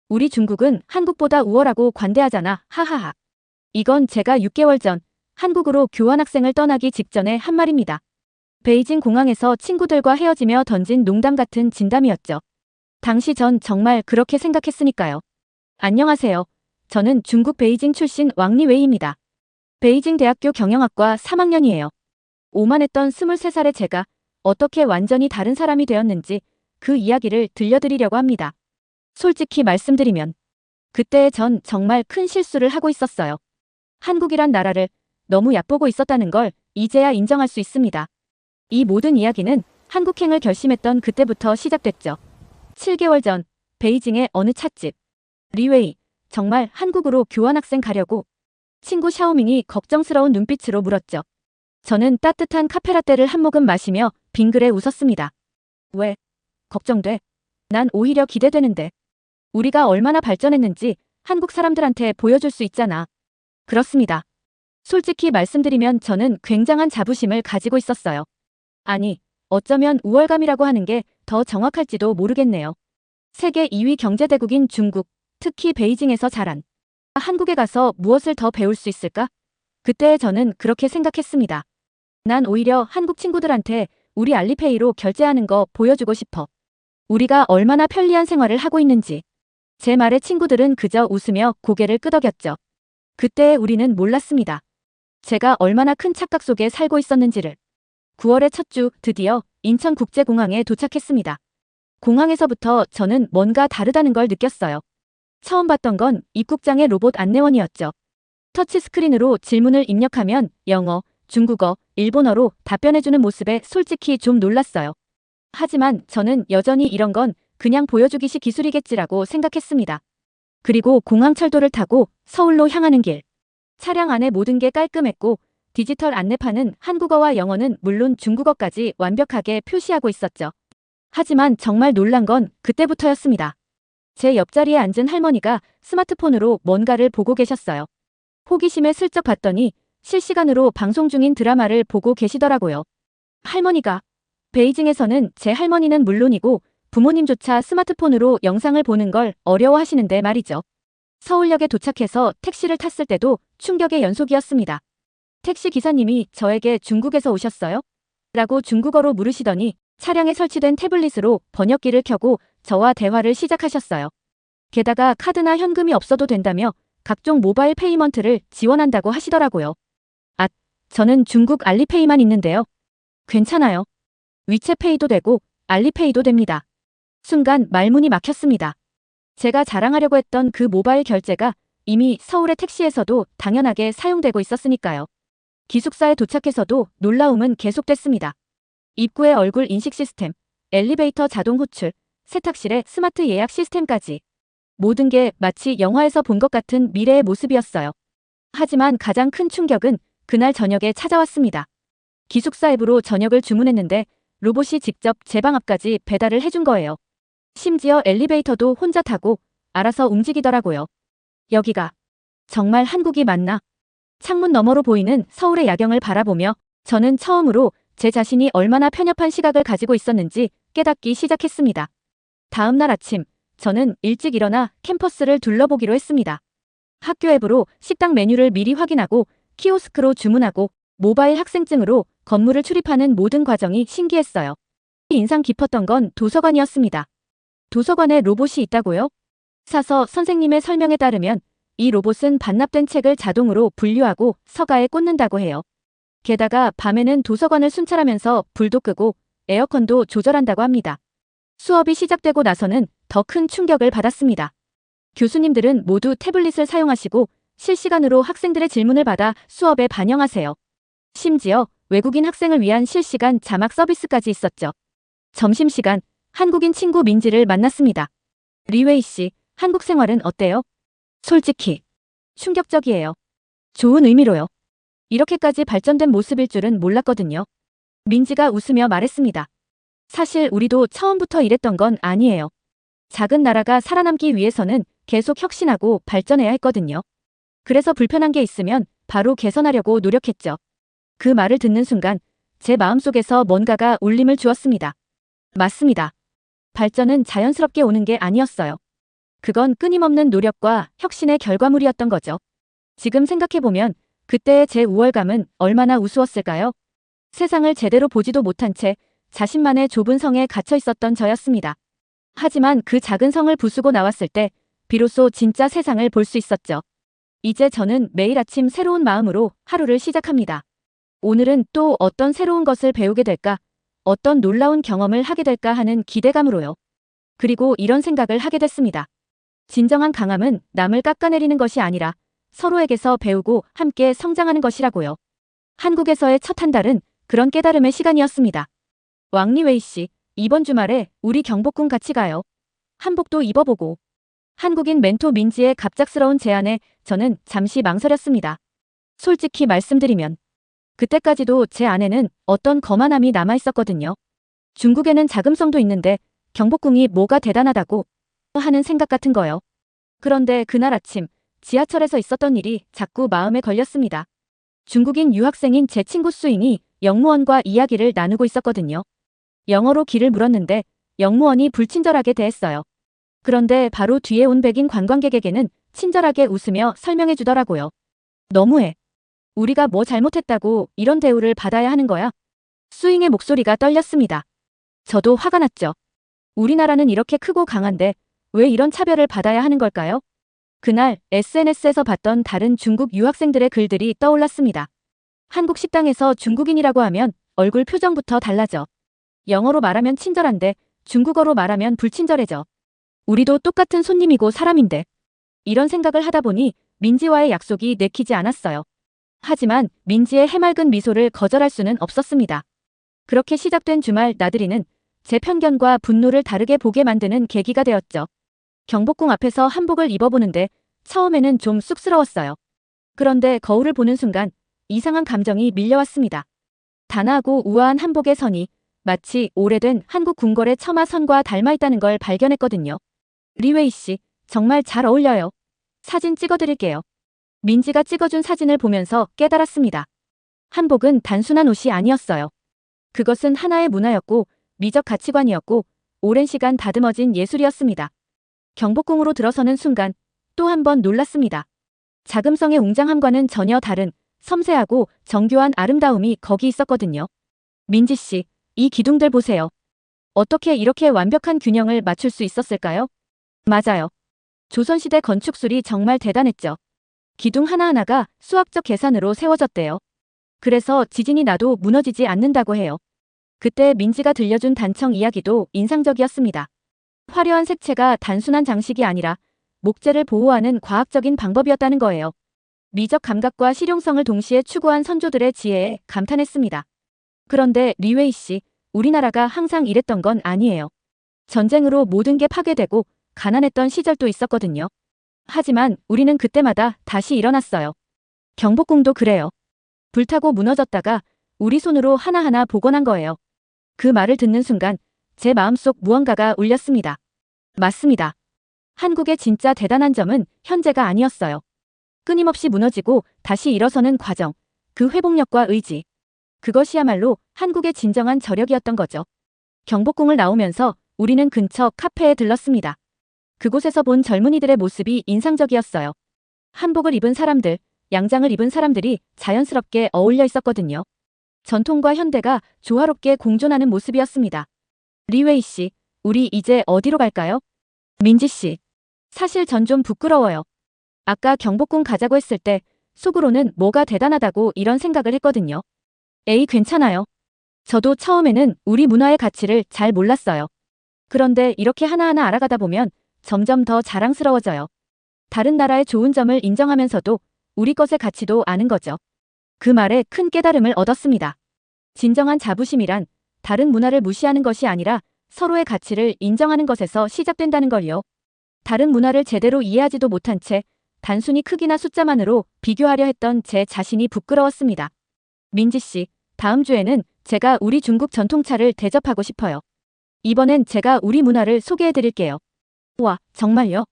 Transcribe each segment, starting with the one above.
우리 중국은 한국보다 우월하고 관대하잖아. 하하하. 이건 제가 6개월 전 한국으로 교환학생을 떠나기 직전에 한 말입니다. 베이징 공항에서 친구들과 헤어지며 던진 농담 같은 진담이었죠. 당시 전 정말 그렇게 생각했으니까요. 안녕하세요. 저는 중국 베이징 출신 왕리웨이입니다. 베이징 대학교 경영학과 3학년이에요. 오만했던 23살의 제가 어떻게 완전히 다른 사람이 되었는지 그 이야기를 들려드리려고 합니다. 솔직히 말씀드리면 그때 전 정말 큰 실수를 하고 있었어요. 한국이란 나라를 너무 얕보고 있었다는 걸 이제야 인정할 수 있습니다. 이 모든 이야기는 한국행을 결심했던 그때부터 시작됐죠. 7개월 전 베이징의 어느 찻집. 리웨이, 정말 한국으로 교환학생 가려고? 친구 샤오밍이 걱정스러운 눈빛으로 물었죠. 저는 따뜻한 카페라떼를 한 모금 마시며 빙그레 웃었습니다. 왜? 걱정돼? 난 오히려 기대되는데. 우리가 얼마나 발전했는지 한국 사람들한테 보여줄 수 있잖아. 그렇습니다. 솔직히 말씀드리면 저는 굉장한 자부심을 가지고 있었어요. 아니, 어쩌면 우월감이라고 하는 게 더 정확할지도 모르겠네요. 세계 2위 경제대국인 중국, 특히 베이징에서 자란 한국에 가서 무엇을 더 배울 수 있을까? 그때 저는 그렇게 생각했습니다. 난 오히려 한국 친구들한테 우리 알리페이로 결제하는 거 보여주고 싶어. 우리가 얼마나 편리한 생활을 하고 있는지. 제 말에 친구들은 그저 웃으며 고개를 끄덕였죠. 그때 우리는 몰랐습니다. 제가 얼마나 큰 착각 속에 살고 있었는지를. 9월의 첫 주 드디어 인천국제공항에 도착했습니다. 공항에서부터 저는 뭔가 다르다는 걸 느꼈어요. 처음 봤던 건 입국장의 로봇 안내원이었죠. 터치스크린으로 질문을 입력하면 영어, 중국어, 일본어로 답변해주는 모습에 솔직히 좀 놀랐어요. 하지만 저는 여전히 이런 건 그냥 보여주기식 기술이겠지라고 생각했습니다. 그리고 공항철도를 타고 서울로 향하는 길. 차량 안에 모든 게 깔끔했고 디지털 안내판은 한국어와 영어는 물론 중국어까지 완벽하게 표시하고 있었죠. 하지만 정말 놀란 건 그때부터였습니다. 제 옆자리에 앉은 할머니가 스마트폰으로 뭔가를 보고 계셨어요. 호기심에 슬쩍 봤더니 실시간으로 방송 중인 드라마를 보고 계시더라고요. 할머니가 베이징에서는 제 할머니는 물론이고 부모님조차 스마트폰으로 영상을 보는 걸 어려워하시는데 말이죠. 서울역에 도착해서 택시를 탔을 때도 충격의 연속이었습니다. 택시 기사님이 저에게 중국에서 오셨어요? 라고 중국어로 물으시더니 차량에 설치된 태블릿으로 번역기를 켜고 저와 대화를 시작하셨어요. 게다가 카드나 현금이 없어도 된다며 각종 모바일 페이먼트를 지원한다고 하시더라고요. 아, 저는 중국 알리페이만 있는데요. 괜찮아요. 위챗페이도 되고 알리페이도 됩니다. 순간 말문이 막혔습니다. 제가 자랑하려고 했던 그 모바일 결제가 이미 서울의 택시에서도 당연하게 사용되고 있었으니까요. 기숙사에 도착해서도 놀라움은 계속됐습니다. 입구의 얼굴 인식 시스템, 엘리베이터 자동 호출, 세탁실의 스마트 예약 시스템까지. 모든 게 마치 영화에서 본 것 같은 미래의 모습이었어요. 하지만 가장 큰 충격은 그날 저녁에 찾아왔습니다. 기숙사 앱으로 저녁을 주문했는데 로봇이 직접 제 방 앞까지 배달을 해준 거예요. 심지어 엘리베이터도 혼자 타고 알아서 움직이더라고요. 여기가 정말 한국이 맞나? 창문 너머로 보이는 서울의 야경을 바라보며 저는 처음으로 제 자신이 얼마나 편협한 시각을 가지고 있었는지 깨닫기 시작했습니다. 다음 날 아침, 저는 일찍 일어나 캠퍼스를 둘러보기로 했습니다. 학교 앱으로 식당 메뉴를 미리 확인하고 키오스크로 주문하고 모바일 학생증으로 건물을 출입하는 모든 과정이 신기했어요. 인상 깊었던 건 도서관이었습니다. 도서관에 로봇이 있다고요? 사서 선생님의 설명에 따르면 이 로봇은 반납된 책을 자동으로 분류하고 서가에 꽂는다고 해요. 게다가 밤에는 도서관을 순찰하면서 불도 끄고 에어컨도 조절한다고 합니다. 수업이 시작되고 나서는 더 큰 충격을 받았습니다. 교수님들은 모두 태블릿을 사용하시고 실시간으로 학생들의 질문을 받아 수업에 반영하세요. 심지어 외국인 학생을 위한 실시간 자막 서비스까지 있었죠. 점심시간, 한국인 친구 민지를 만났습니다. 리웨이 씨, 한국 생활은 어때요? 솔직히 충격적이에요. 좋은 의미로요. 이렇게까지 발전된 모습일 줄은 몰랐거든요. 민지가 웃으며 말했습니다. 사실 우리도 처음부터 이랬던 건 아니에요. 작은 나라가 살아남기 위해서는 계속 혁신하고 발전해야 했거든요. 그래서 불편한 게 있으면 바로 개선하려고 노력했죠. 그 말을 듣는 순간 제 마음속에서 뭔가가 울림을 주었습니다. 맞습니다. 발전은 자연스럽게 오는 게 아니었어요. 그건 끊임없는 노력과 혁신의 결과물이었던 거죠. 지금 생각해보면 그때의 제 우월감은 얼마나 우스웠을까요? 세상을 제대로 보지도 못한 채 자신만의 좁은 성에 갇혀 있었던 저였습니다. 하지만 그 작은 성을 부수고 나왔을 때 비로소 진짜 세상을 볼 수 있었죠. 이제 저는 매일 아침 새로운 마음으로 하루를 시작합니다. 오늘은 또 어떤 새로운 것을 배우게 될까? 어떤 놀라운 경험을 하게 될까 하는 기대감으로요. 그리고 이런 생각을 하게 됐습니다. 진정한 강함은 남을 깎아내리는 것이 아니라 서로에게서 배우고 함께 성장하는 것이라고요. 한국에서의 첫 한 달은 그런 깨달음의 시간이었습니다. 왕리웨이 씨, 이번 주말에 우리 경복궁 같이 가요. 한복도 입어보고. 한국인 멘토 민지의 갑작스러운 제안에 저는 잠시 망설였습니다. 솔직히 말씀드리면 그때까지도 제 안에는 어떤 거만함이 남아있었거든요. 중국에는 자금성도 있는데 경복궁이 뭐가 대단하다고 하는 생각 같은 거요. 그런데 그날 아침 지하철에서 있었던 일이 자꾸 마음에 걸렸습니다. 중국인 유학생인 제 친구 수인이 영무원과 이야기를 나누고 있었거든요. 영어로 길을 물었는데 영무원이 불친절하게 대했어요. 그런데 바로 뒤에 온 백인 관광객에게는 친절하게 웃으며 설명해 주더라고요. 너무해. 우리가 뭐 잘못했다고 이런 대우를 받아야 하는 거야? 수잉의 목소리가 떨렸습니다. 저도 화가 났죠. 우리나라는 이렇게 크고 강한데 왜 이런 차별을 받아야 하는 걸까요? 그날 SNS에서 봤던 다른 중국 유학생들의 글들이 떠올랐습니다. 한국 식당에서 중국인이라고 하면 얼굴 표정부터 달라져. 영어로 말하면 친절한데 중국어로 말하면 불친절해져. 우리도 똑같은 손님이고 사람인데. 이런 생각을 하다 보니 민지와의 약속이 내키지 않았어요. 하지만 민지의 해맑은 미소를 거절할 수는 없었습니다. 그렇게 시작된 주말 나들이는 제 편견과 분노를 다르게 보게 만드는 계기가 되었죠. 경복궁 앞에서 한복을 입어보는데 처음에는 좀 쑥스러웠어요. 그런데 거울을 보는 순간 이상한 감정이 밀려왔습니다. 단아하고 우아한 한복의 선이 마치 오래된 한국 궁궐의 처마선과 닮아있다는 걸 발견했거든요. 리웨이 씨, 정말 잘 어울려요. 사진 찍어드릴게요. 민지가 찍어준 사진을 보면서 깨달았습니다. 한복은 단순한 옷이 아니었어요. 그것은 하나의 문화였고 미적 가치관이었고 오랜 시간 다듬어진 예술이었습니다. 경복궁으로 들어서는 순간 또 한 번 놀랐습니다. 자금성의 웅장함과는 전혀 다른 섬세하고 정교한 아름다움이 거기 있었거든요. 민지 씨, 이 기둥들 보세요. 어떻게 이렇게 완벽한 균형을 맞출 수 있었을까요? 맞아요. 조선시대 건축술이 정말 대단했죠. 기둥 하나하나가 수학적 계산으로 세워졌대요. 그래서 지진이 나도 무너지지 않는다고 해요. 그때 민지가 들려준 단청 이야기도 인상적이었습니다. 화려한 색채가 단순한 장식이 아니라 목재를 보호하는 과학적인 방법이었다는 거예요. 미적 감각과 실용성을 동시에 추구한 선조들의 지혜에 감탄했습니다. 그런데 리웨이 씨, 우리나라가 항상 이랬던 건 아니에요. 전쟁으로 모든 게 파괴되고 가난했던 시절도 있었거든요. 하지만 우리는 그때마다 다시 일어났어요. 경복궁도 그래요. 불타고 무너졌다가 우리 손으로 하나하나 복원한 거예요. 그 말을 듣는 순간 제 마음속 무언가가 울렸습니다. 맞습니다. 한국의 진짜 대단한 점은 현재가 아니었어요. 끊임없이 무너지고 다시 일어서는 과정, 그 회복력과 의지. 그것이야말로 한국의 진정한 저력이었던 거죠. 경복궁을 나오면서 우리는 근처 카페에 들렀습니다. 그곳에서 본 젊은이들의 모습이 인상적이었어요. 한복을 입은 사람들, 양장을 입은 사람들이 자연스럽게 어울려 있었거든요. 전통과 현대가 조화롭게 공존하는 모습이었습니다. 리웨이 씨, 우리 이제 어디로 갈까요? 민지 씨, 사실 전 좀 부끄러워요. 아까 경복궁 가자고 했을 때 속으로는 뭐가 대단하다고 이런 생각을 했거든요. 에이, 괜찮아요. 저도 처음에는 우리 문화의 가치를 잘 몰랐어요. 그런데 이렇게 하나하나 알아가다 보면 점점 더 자랑스러워져요. 다른 나라의 좋은 점을 인정하면서도 우리 것의 가치도 아는 거죠. 그 말에 큰 깨달음을 얻었습니다. 진정한 자부심이란 다른 문화를 무시하는 것이 아니라 서로의 가치를 인정하는 것에서 시작된다는 걸요. 다른 문화를 제대로 이해하지도 못한 채 단순히 크기나 숫자만으로 비교하려 했던 제 자신이 부끄러웠습니다. 민지 씨, 다음 주에는 제가 우리 중국 전통차를 대접하고 싶어요. 이번엔 제가 우리 문화를 소개해 드릴게요. 와, 정말요?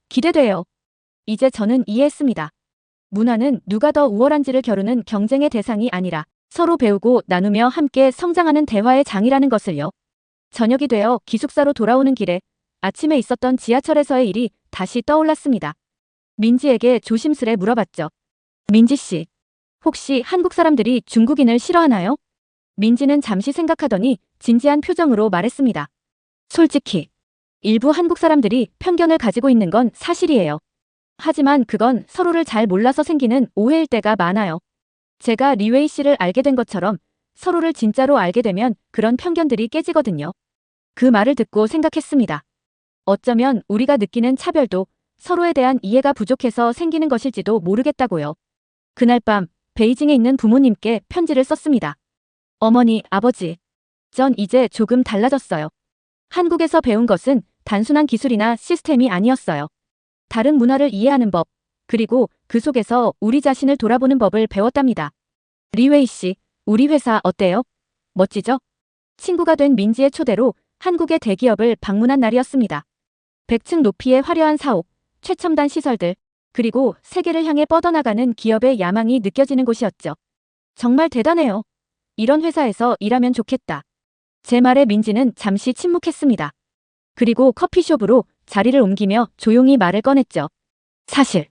기대돼요. 이제 저는 이해했습니다. 문화는 누가 더 우월한지를 겨루는 경쟁의 대상이 아니라 서로 배우고 나누며 함께 성장하는 대화의 장이라는 것을요. 저녁이 되어 기숙사로 돌아오는 길에 아침에 있었던 지하철에서의 일이 다시 떠올랐습니다. 민지에게 조심스레 물어봤죠. 민지 씨, 혹시 한국 사람들이 중국인을 싫어하나요? 민지는 잠시 생각하더니 진지한 표정으로 말했습니다. 솔직히 일부 한국 사람들이 편견을 가지고 있는 건 사실이에요. 하지만 그건 서로를 잘 몰라서 생기는 오해일 때가 많아요. 제가 리웨이 씨를 알게 된 것처럼 서로를 진짜로 알게 되면 그런 편견들이 깨지거든요. 그 말을 듣고 생각했습니다. 어쩌면 우리가 느끼는 차별도 서로에 대한 이해가 부족해서 생기는 것일지도 모르겠다고요. 그날 밤 베이징에 있는 부모님께 편지를 썼습니다. 어머니, 아버지, 전 이제 조금 달라졌어요. 한국에서 배운 것은 단순한 기술이나 시스템이 아니었어요. 다른 문화를 이해하는 법, 그리고 그 속에서 우리 자신을 돌아보는 법을 배웠답니다. 리웨이 씨, 우리 회사 어때요? 멋지죠? 친구가 된 민지의 초대로 한국의 대기업을 방문한 날이었습니다. 100층 높이의 화려한 사옥, 최첨단 시설들, 그리고 세계를 향해 뻗어나가는 기업의 야망이 느껴지는 곳이었죠. 정말 대단해요. 이런 회사에서 일하면 좋겠다. 제 말에 민지는 잠시 침묵했습니다. 그리고 커피숍으로 자리를 옮기며 조용히 말을 꺼냈죠. 사실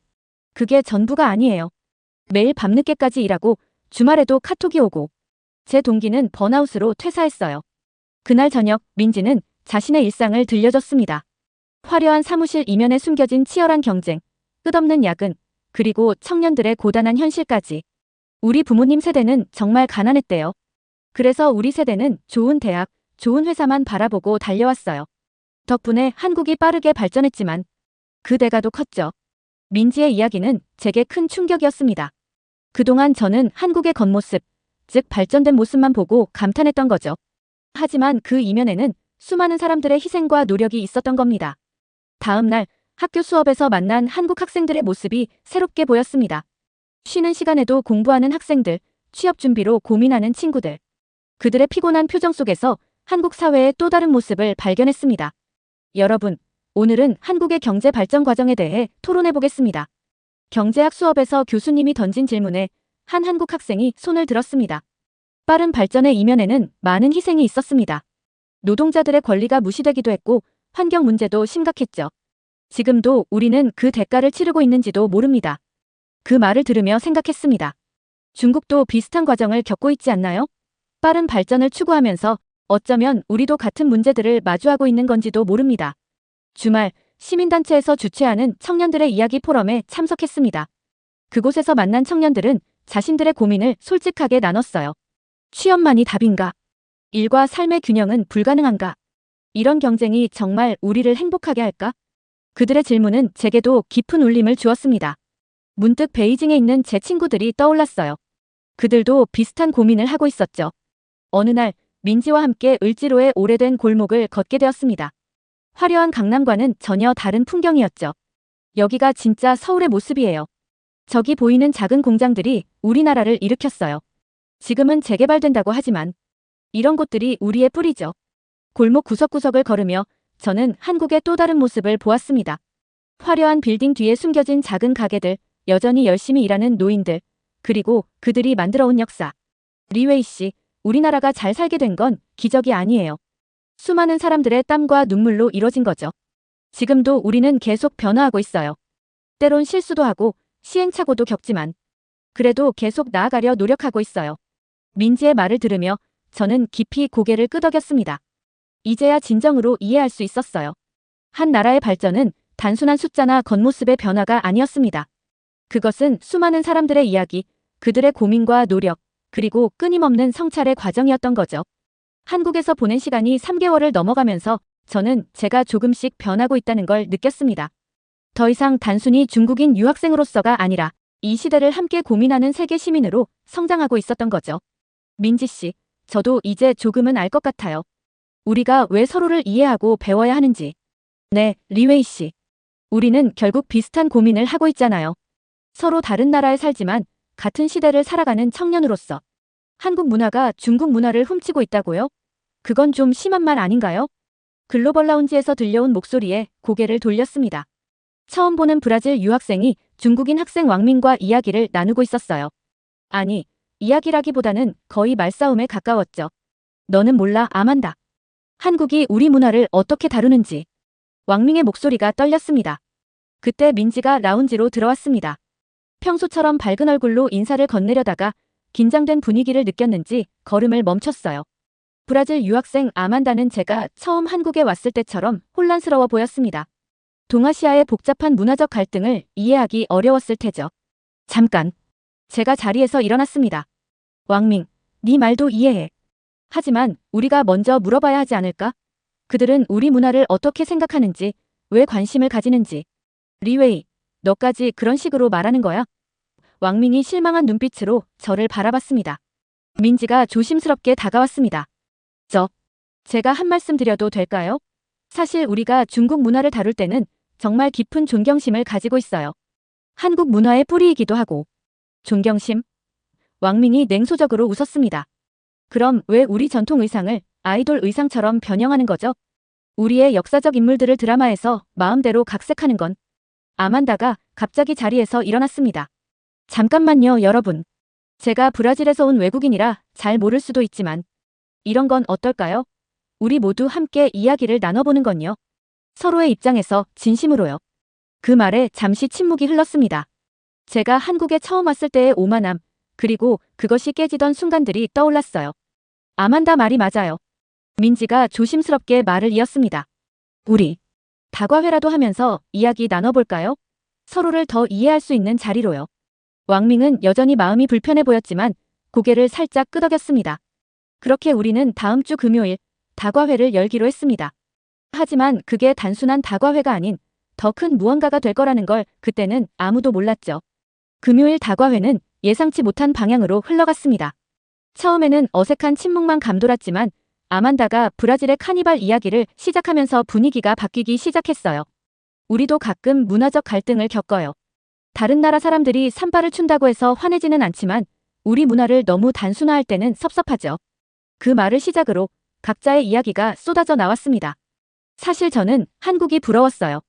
그게 전부가 아니에요. 매일 밤늦게까지 일하고 주말에도 카톡이 오고 제 동기는 번아웃으로 퇴사했어요. 그날 저녁 민지는 자신의 일상을 들려줬습니다. 화려한 사무실 이면에 숨겨진 치열한 경쟁, 끝없는 야근, 그리고 청년들의 고단한 현실까지. 우리 부모님 세대는 정말 가난했대요. 그래서 우리 세대는 좋은 대학, 좋은 회사만 바라보고 달려왔어요. 덕분에 한국이 빠르게 발전했지만 그 대가도 컸죠. 민지의 이야기는 제게 큰 충격이었습니다. 그동안 저는 한국의 겉모습, 즉 발전된 모습만 보고 감탄했던 거죠. 하지만 그 이면에는 수많은 사람들의 희생과 노력이 있었던 겁니다. 다음 날 학교 수업에서 만난 한국 학생들의 모습이 새롭게 보였습니다. 쉬는 시간에도 공부하는 학생들, 취업 준비로 고민하는 친구들. 그들의 피곤한 표정 속에서 한국 사회의 또 다른 모습을 발견했습니다. 여러분, 오늘은 한국의 경제 발전 과정에 대해 토론해 보겠습니다. 경제학 수업에서 교수님이 던진 질문에 한 한국 학생이 손을 들었습니다. 빠른 발전의 이면에는 많은 희생이 있었습니다. 노동자들의 권리가 무시되기도 했고 환경 문제도 심각했죠. 지금도 우리는 그 대가를 치르고 있는지도 모릅니다. 그 말을 들으며 생각했습니다. 중국도 비슷한 과정을 겪고 있지 않나요? 빠른 발전을 추구하면서 어쩌면 우리도 같은 문제들을 마주하고 있는 건지도 모릅니다. 주말 시민단체에서 주최하는 청년들의 이야기 포럼에 참석했습니다. 그곳에서 만난 청년들은 자신들의 고민을 솔직하게 나눴어요. 취업만이 답인가? 일과 삶의 균형은 불가능한가? 이런 경쟁이 정말 우리를 행복하게 할까? 그들의 질문은 제게도 깊은 울림을 주었습니다. 문득 베이징에 있는 제 친구들이 떠올랐어요. 그들도 비슷한 고민을 하고 있었죠. 어느 날 민지와 함께 을지로의 오래된 골목을 걷게 되었습니다. 화려한 강남과는 전혀 다른 풍경이었죠. 여기가 진짜 서울의 모습이에요. 저기 보이는 작은 공장들이 우리나라를 일으켰어요. 지금은 재개발된다고 하지만 이런 곳들이 우리의 뿌리죠. 골목 구석구석을 걸으며 저는 한국의 또 다른 모습을 보았습니다. 화려한 빌딩 뒤에 숨겨진 작은 가게들, 여전히 열심히 일하는 노인들, 그리고 그들이 만들어온 역사. 리웨이 씨, 우리나라가 잘 살게 된 건 기적이 아니에요. 수많은 사람들의 땀과 눈물로 이뤄진 거죠. 지금도 우리는 계속 변화하고 있어요. 때론 실수도 하고 시행착오도 겪지만 그래도 계속 나아가려 노력하고 있어요. 민지의 말을 들으며 저는 깊이 고개를 끄덕였습니다. 이제야 진정으로 이해할 수 있었어요. 한 나라의 발전은 단순한 숫자나 겉모습의 변화가 아니었습니다. 그것은 수많은 사람들의 이야기, 그들의 고민과 노력, 그리고 끊임없는 성찰의 과정이었던 거죠. 한국에서 보낸 시간이 3개월을 넘어가면서 저는 제가 조금씩 변하고 있다는 걸 느꼈습니다. 더 이상 단순히 중국인 유학생으로서가 아니라 이 시대를 함께 고민하는 세계 시민으로 성장하고 있었던 거죠. 민지 씨, 저도 이제 조금은 알 것 같아요. 우리가 왜 서로를 이해하고 배워야 하는지. 네, 리웨이 씨. 우리는 결국 비슷한 고민을 하고 있잖아요. 서로 다른 나라에 살지만 같은 시대를 살아가는 청년으로서. 한국 문화가 중국 문화를 훔치고 있다고요? 그건 좀 심한 말 아닌가요? 글로벌 라운지에서 들려온 목소리에 고개를 돌렸습니다. 처음 보는 브라질 유학생이 중국인 학생 왕민과 이야기를 나누고 있었어요. 아니, 이야기라기보다는 거의 말싸움에 가까웠죠. 너는 몰라, 아만다. 한국이 우리 문화를 어떻게 다루는지. 왕밍의 목소리가 떨렸습니다. 그때 민지가 라운지로 들어왔습니다. 평소처럼 밝은 얼굴로 인사를 건네려다가 긴장된 분위기를 느꼈는지 걸음을 멈췄어요. 브라질 유학생 아만다는 제가 처음 한국에 왔을 때처럼 혼란스러워 보였습니다. 동아시아의 복잡한 문화적 갈등을 이해하기 어려웠을 테죠. 잠깐. 제가 자리에서 일어났습니다. 왕밍, 네 말도 이해해. 하지만 우리가 먼저 물어봐야 하지 않을까? 그들은 우리 문화를 어떻게 생각하는지, 왜 관심을 가지는지. 리웨이, 너까지 그런 식으로 말하는 거야? 왕밍이 실망한 눈빛으로 저를 바라봤습니다. 민지가 조심스럽게 다가왔습니다. 제가 한 말씀 드려도 될까요? 사실 우리가 중국 문화를 다룰 때는 정말 깊은 존경심을 가지고 있어요. 한국 문화의 뿌리이기도 하고. 존경심? 왕밍이 냉소적으로 웃었습니다. 그럼 왜 우리 전통 의상을 아이돌 의상처럼 변형하는 거죠? 우리의 역사적 인물들을 드라마에서 마음대로 각색하는 건. 아만다가 갑자기 자리에서 일어났습니다. 잠깐만요, 여러분. 제가 브라질에서 온 외국인이라 잘 모를 수도 있지만 이런 건 어떨까요? 우리 모두 함께 이야기를 나눠보는 건요. 서로의 입장에서 진심으로요. 그 말에 잠시 침묵이 흘렀습니다. 제가 한국에 처음 왔을 때의 오만함, 그리고 그것이 깨지던 순간들이 떠올랐어요. 아만다 말이 맞아요. 민지가 조심스럽게 말을 이었습니다. 우리 다과회라도 하면서 이야기 나눠볼까요? 서로를 더 이해할 수 있는 자리로요. 왕밍은 여전히 마음이 불편해 보였지만 고개를 살짝 끄덕였습니다. 그렇게 우리는 다음 주 금요일 다과회를 열기로 했습니다. 하지만 그게 단순한 다과회가 아닌 더 큰 무언가가 될 거라는 걸 그때는 아무도 몰랐죠. 금요일 다과회는 예상치 못한 방향으로 흘러갔습니다. 처음에는 어색한 침묵만 감돌았지만 아만다가 브라질의 카니발 이야기를 시작하면서 분위기가 바뀌기 시작했어요. 우리도 가끔 문화적 갈등을 겪어요. 다른 나라 사람들이 산발을 춘다고 해서 화내지는 않지만 우리 문화를 너무 단순화할 때는 섭섭하죠. 그 말을 시작으로 각자의 이야기가 쏟아져 나왔습니다. 사실 저는 한국이 부러웠어요.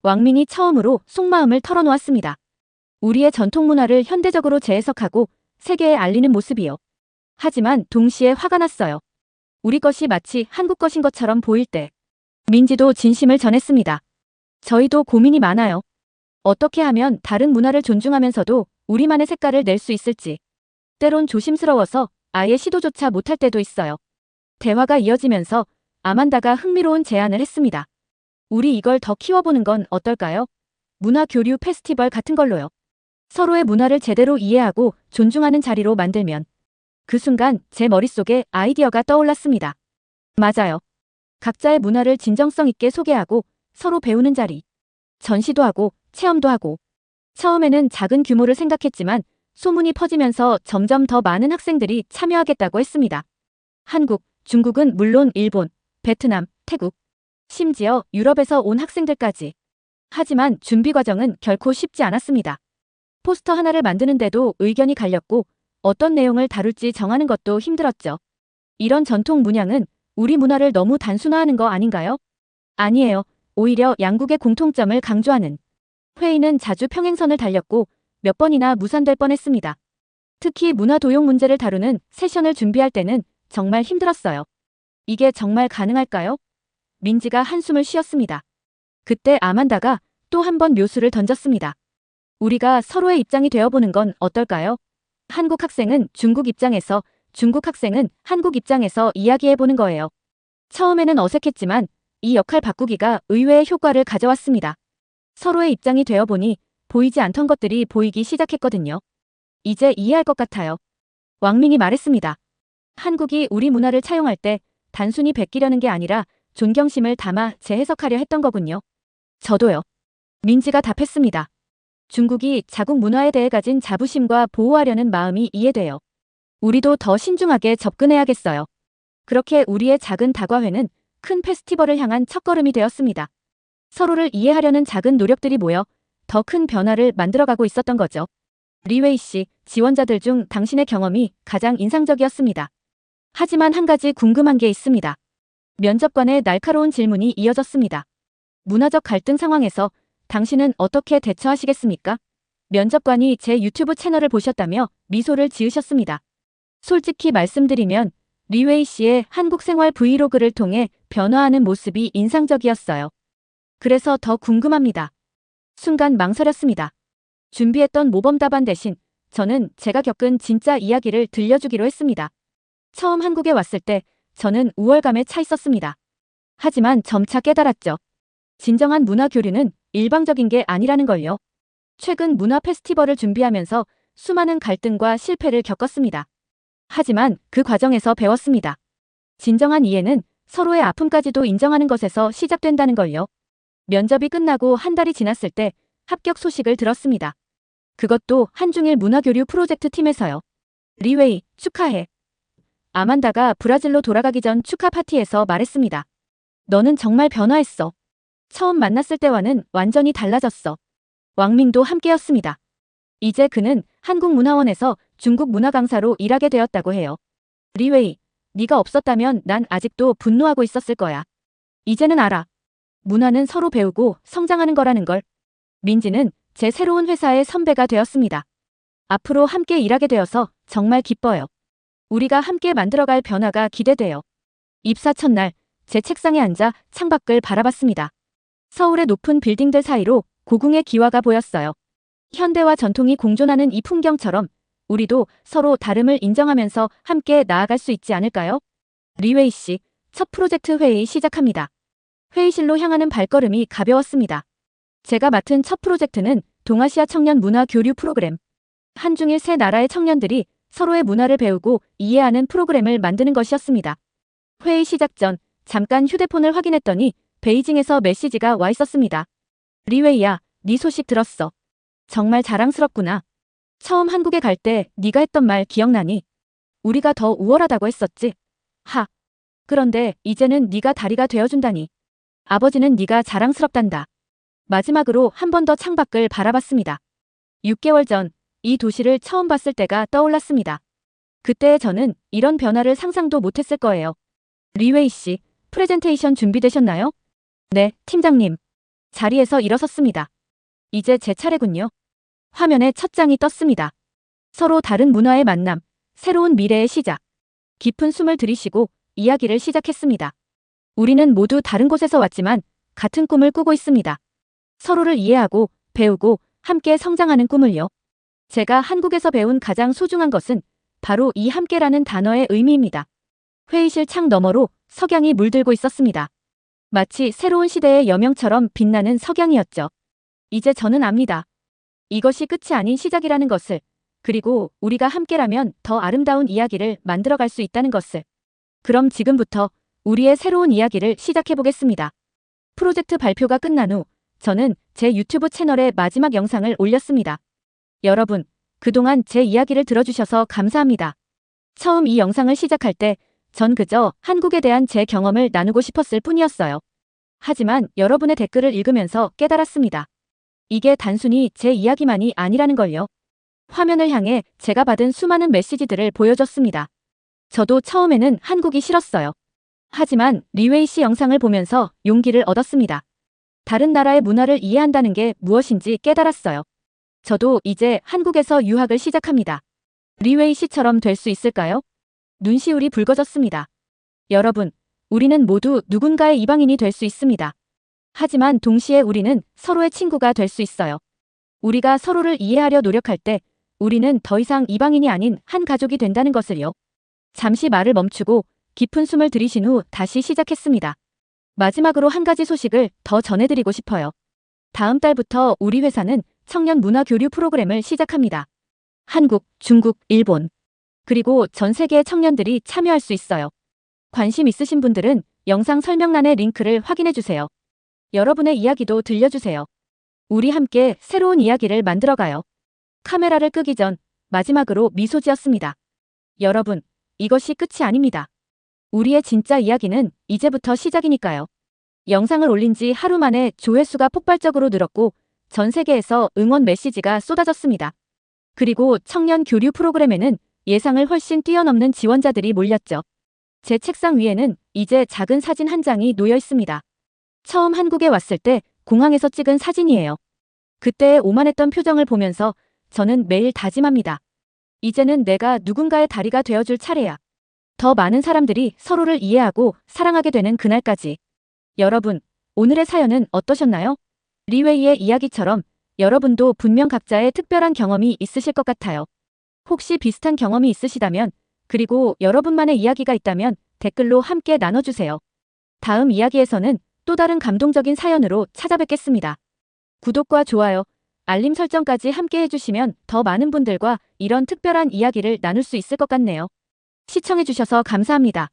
왕밍이 처음으로 속마음을 털어놓았습니다. 우리의 전통 문화를 현대적으로 재해석하고 세계에 알리는 모습이요. 하지만 동시에 화가 났어요. 우리 것이 마치 한국 것인 것처럼 보일 때. 민지도 진심을 전했습니다. 저희도 고민이 많아요. 어떻게 하면 다른 문화를 존중하면서도 우리만의 색깔을 낼 수 있을지. 때론 조심스러워서 아예 시도조차 못할 때도 있어요. 대화가 이어지면서 아만다가 흥미로운 제안을 했습니다. 우리 이걸 더 키워보는 건 어떨까요? 문화 교류 페스티벌 같은 걸로요. 서로의 문화를 제대로 이해하고 존중하는 자리로 만들면. 그 순간 제 머릿속에 아이디어가 떠올랐습니다. 맞아요. 각자의 문화를 진정성 있게 소개하고 서로 배우는 자리. 전시도 하고 체험도 하고. 처음에는 작은 규모를 생각했지만 소문이 퍼지면서 점점 더 많은 학생들이 참여하겠다고 했습니다. 한국, 중국은 물론 일본, 베트남, 태국, 심지어 유럽에서 온 학생들까지. 하지만 준비 과정은 결코 쉽지 않았습니다. 포스터 하나를 만드는데도 의견이 갈렸고 어떤 내용을 다룰지 정하는 것도 힘들었죠. 이런 전통 문양은 우리 문화를 너무 단순화하는 거 아닌가요? 아니에요. 오히려 양국의 공통점을 강조하는. 회의는 자주 평행선을 달렸고 몇 번이나 무산될 뻔했습니다. 특히 문화 도용 문제를 다루는 세션을 준비할 때는 정말 힘들었어요. 이게 정말 가능할까요? 민지가 한숨을 쉬었습니다. 그때 아만다가 또 한 번 묘수를 던졌습니다. 우리가 서로의 입장이 되어보는 건 어떨까요? 한국 학생은 중국 입장에서, 중국 학생은 한국 입장에서 이야기해보는 거예요. 처음에는 어색했지만 이 역할 바꾸기가 의외의 효과를 가져왔습니다. 서로의 입장이 되어보니 보이지 않던 것들이 보이기 시작했거든요. 이제 이해할 것 같아요. 왕밍이 말했습니다. 한국이 우리 문화를 차용할 때 단순히 베끼려는 게 아니라 존경심을 담아 재해석하려 했던 거군요. 저도요. 민지가 답했습니다. 중국이 자국 문화에 대해 가진 자부심과 보호하려는 마음이 이해돼요. 우리도 더 신중하게 접근해야겠어요. 그렇게 우리의 작은 다과회는 큰 페스티벌을 향한 첫걸음이 되었습니다. 서로를 이해하려는 작은 노력들이 모여 더 큰 변화를 만들어가고 있었던 거죠. 리웨이 씨, 지원자들 중 당신의 경험이 가장 인상적이었습니다. 하지만 한 가지 궁금한 게 있습니다. 면접관의 날카로운 질문이 이어졌습니다. 문화적 갈등 상황에서 당신은 어떻게 대처하시겠습니까? 면접관이 제 유튜브 채널을 보셨다며 미소를 지으셨습니다. 솔직히 말씀드리면 리웨이 씨의 한국 생활 브이로그를 통해 변화하는 모습이 인상적이었어요. 그래서 더 궁금합니다. 순간 망설였습니다. 준비했던 모범 답안 대신 저는 제가 겪은 진짜 이야기를 들려주기로 했습니다. 처음 한국에 왔을 때 저는 우월감에 차 있었습니다. 하지만 점차 깨달았죠. 진정한 문화 교류는 일방적인 게 아니라는 걸요. 최근 문화 페스티벌을 준비하면서 수많은 갈등과 실패를 겪었습니다. 하지만 그 과정에서 배웠습니다. 진정한 이해는 서로의 아픔까지도 인정하는 것에서 시작된다는 걸요. 면접이 끝나고 한 달이 지났을 때 합격 소식을 들었습니다. 그것도 한중일 문화교류 프로젝트 팀에서요. 리웨이, 축하해. 아만다가 브라질로 돌아가기 전 축하 파티에서 말했습니다. 너는 정말 변화했어. 처음 만났을 때와는 완전히 달라졌어. 왕밍도 함께였습니다. 이제 그는 한국문화원에서 중국 문화 강사로 일하게 되었다고 해요. 리웨이, 네가 없었다면 난 아직도 분노하고 있었을 거야. 이제는 알아. 문화는 서로 배우고 성장하는 거라는 걸. 민지는 제 새로운 회사의 선배가 되었습니다. 앞으로 함께 일하게 되어서 정말 기뻐요. 우리가 함께 만들어갈 변화가 기대돼요. 입사 첫날 제 책상에 앉아 창밖을 바라봤습니다. 서울의 높은 빌딩들 사이로 고궁의 기와가 보였어요. 현대와 전통이 공존하는 이 풍경처럼 우리도 서로 다름을 인정하면서 함께 나아갈 수 있지 않을까요? 리웨이 씨, 첫 프로젝트 회의 시작합니다. 회의실로 향하는 발걸음이 가벼웠습니다. 제가 맡은 첫 프로젝트는 동아시아 청년 문화 교류 프로그램. 한중일 세 나라의 청년들이 서로의 문화를 배우고 이해하는 프로그램을 만드는 것이었습니다. 회의 시작 전 잠깐 휴대폰을 확인했더니 베이징에서 메시지가 와 있었습니다. 리웨이야, 네 소식 들었어. 정말 자랑스럽구나. 처음 한국에 갈 때 네가 했던 말 기억나니? 우리가 더 우월하다고 했었지. 하. 그런데 이제는 네가 다리가 되어준다니. 아버지는 네가 자랑스럽단다. 마지막으로 한 번 더 창밖을 바라봤습니다. 6개월 전 이 도시를 처음 봤을 때가 떠올랐습니다. 그때의 저는 이런 변화를 상상도 못했을 거예요. 리웨이 씨, 프레젠테이션 준비되셨나요? 네, 팀장님. 자리에서 일어섰습니다. 이제 제 차례군요. 화면에 첫 장이 떴습니다. 서로 다른 문화의 만남, 새로운 미래의 시작. 깊은 숨을 들이쉬고 이야기를 시작했습니다. 우리는 모두 다른 곳에서 왔지만 같은 꿈을 꾸고 있습니다. 서로를 이해하고 배우고 함께 성장하는 꿈을요. 제가 한국에서 배운 가장 소중한 것은 바로 이 함께라는 단어의 의미입니다. 회의실 창 너머로 석양이 물들고 있었습니다. 마치 새로운 시대의 여명처럼 빛나는 석양이었죠. 이제 저는 압니다. 이것이 끝이 아닌 시작이라는 것을, 그리고 우리가 함께라면 더 아름다운 이야기를 만들어갈 수 있다는 것을. 그럼 지금부터 우리의 새로운 이야기를 시작해보겠습니다. 프로젝트 발표가 끝난 후 저는 제 유튜브 채널에 마지막 영상을 올렸습니다. 여러분, 그동안 제 이야기를 들어주셔서 감사합니다. 처음 이 영상을 시작할 때 전 그저 한국에 대한 제 경험을 나누고 싶었을 뿐이었어요. 하지만 여러분의 댓글을 읽으면서 깨달았습니다. 이게 단순히 제 이야기만이 아니라는 걸요. 화면을 향해 제가 받은 수많은 메시지들을 보여줬습니다. 저도 처음에는 한국이 싫었어요. 하지만 리웨이 씨 영상을 보면서 용기를 얻었습니다. 다른 나라의 문화를 이해한다는 게 무엇인지 깨달았어요. 저도 이제 한국에서 유학을 시작합니다. 리웨이 씨처럼 될 수 있을까요? 눈시울이 붉어졌습니다. 여러분, 우리는 모두 누군가의 이방인이 될 수 있습니다. 하지만 동시에 우리는 서로의 친구가 될 수 있어요. 우리가 서로를 이해하려 노력할 때 우리는 더 이상 이방인이 아닌 한 가족이 된다는 것을요. 잠시 말을 멈추고 깊은 숨을 들이신 후 다시 시작했습니다. 마지막으로 한 가지 소식을 더 전해드리고 싶어요. 다음 달부터 우리 회사는 청년 문화 교류 프로그램을 시작합니다. 한국, 중국, 일본, 그리고 전 세계의 청년들이 참여할 수 있어요. 관심 있으신 분들은 영상 설명란의 링크를 확인해주세요. 여러분의 이야기도 들려주세요. 우리 함께 새로운 이야기를 만들어가요. 카메라를 끄기 전 마지막으로 미소 지었습니다. 여러분, 이것이 끝이 아닙니다. 우리의 진짜 이야기는 이제부터 시작이니까요. 영상을 올린 지 하루 만에 조회수가 폭발적으로 늘었고 전 세계에서 응원 메시지가 쏟아졌습니다. 그리고 청년 교류 프로그램에는 예상을 훨씬 뛰어넘는 지원자들이 몰렸죠. 제 책상 위에는 이제 작은 사진 한 장이 놓여 있습니다. 처음 한국에 왔을 때 공항에서 찍은 사진이에요. 그때의 오만했던 표정을 보면서 저는 매일 다짐합니다. 이제는 내가 누군가의 다리가 되어줄 차례야. 더 많은 사람들이 서로를 이해하고 사랑하게 되는 그날까지. 여러분, 오늘의 사연은 어떠셨나요? 리웨이의 이야기처럼 여러분도 분명 각자의 특별한 경험이 있으실 것 같아요. 혹시 비슷한 경험이 있으시다면, 그리고 여러분만의 이야기가 있다면 댓글로 함께 나눠주세요. 다음 이야기에서는 또 다른 감동적인 사연으로 찾아뵙겠습니다. 구독과 좋아요, 알림 설정까지 함께 해주시면 더 많은 분들과 이런 특별한 이야기를 나눌 수 있을 것 같네요. 시청해주셔서 감사합니다.